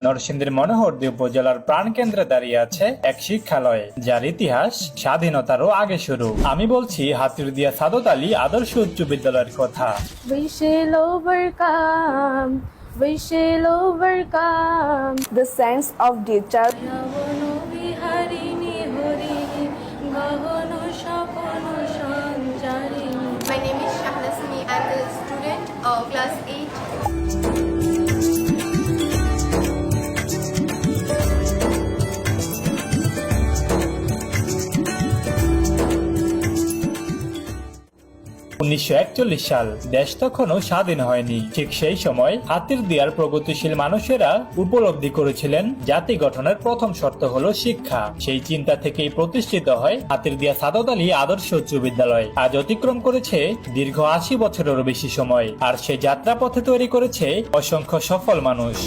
নরসিংদীর মনোহরদী উপজেলার প্রাণকেন্দ্রে দাঁড়িয়ে আছে এক শিক্ষালয়, যার ইতিহাস স্বাধীনতারও আগে শুরু। আমি বলছি হাতিরদিয়া সাদত আলী আদর্শ উচ্চ বিদ্যালয়ের কথা। We shall overcome the sense of danger. My name is Shahnasmi. I'm a student of class 8. 1941 সাল, দেশ তখনও স্বাধীন হয়নি। ঠিক সেই সময় হাতিরদিয়ার প্রগতিশীল মানুষেরা উপলব্ধি করেছিলেন জাতি গঠনের প্রথম শর্ত হলো শিক্ষা। সেই চিন্তা থেকেই প্রতিষ্ঠিত হয় হাতিরদিয়া সাদত আলী আদর্শ উচ্চ বিদ্যালয়। আজ অতিক্রম করেছে দীর্ঘ 80 বছরেরও বেশি সময়, আর সেই যাত্রাপথে তৈরি করেছে অসংখ্য সফল মানুষ।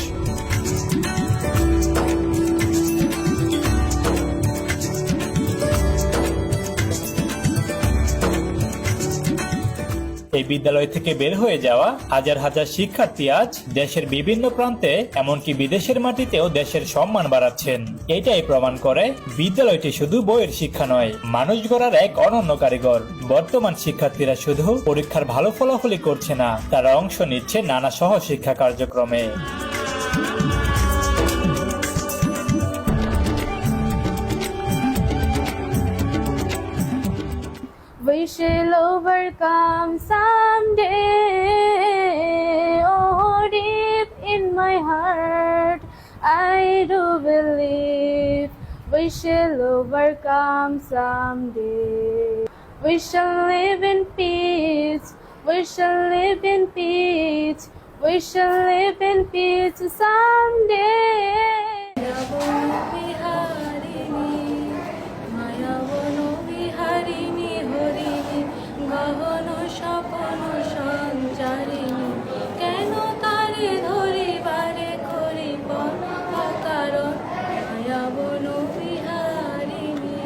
এই বিদ্যালয় থেকে বের হয়ে যাওয়া হাজার হাজার শিক্ষার্থী আজ দেশের বিভিন্ন প্রান্তে, এমনকি বিদেশের মাটিতেও দেশের সম্মান বাড়াচ্ছেন। এটাই প্রমাণ করে বিদ্যালয়টি শুধু বইয়ের শিক্ষা নয়, মানুষ গড়ার এক অনন্য কারিগর। বর্তমান শিক্ষার্থীরা শুধু পরীক্ষার ভালো ফলাফলই করছে না, তারা অংশ নিচ্ছে নানা সহ শিক্ষা কার্যক্রমে। We shall overcome someday. Oh, deep in my heart, I do believe we shall overcome someday. We shall live in peace. We shall live in peace. We shall live in peace someday. গহন স্বপন সঞ্চারিণী, কেন তারে ধরিবারে করি কারণ মায়াবন বিহারিণী।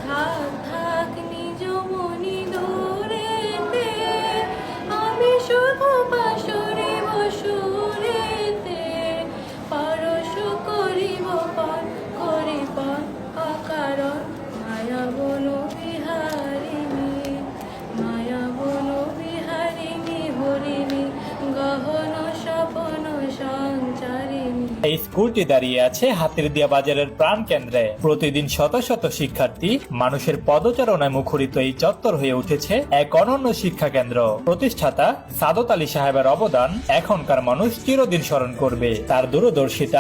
থাক থাক নিজ মনি দূরেতে, আমি শুভ পাশরিব সুরেতে। পরশ করিব পণ করিব অকারণ মায়াবন বিহারিণী। মায়াবন বিহারিণী হরিণী, গহন স্বপন সঞ্চারিণী। এই স্কুলটি দাঁড়িয়ে আছে হাতিরদিয়া বাজারের প্রাণ কেন্দ্রে। প্রতিদিন শত শত শিক্ষার্থী মানুষের পদচারণায় মুখরিত এই চত্বর হয়ে উঠেছে এক অনন্য শিক্ষা কেন্দ্র। প্রতিষ্ঠাতা সাদত আলী সাহেবের অবদান এখনকার মানুষ চিরদিন স্মরণ করবে। তার দূরদর্শিতা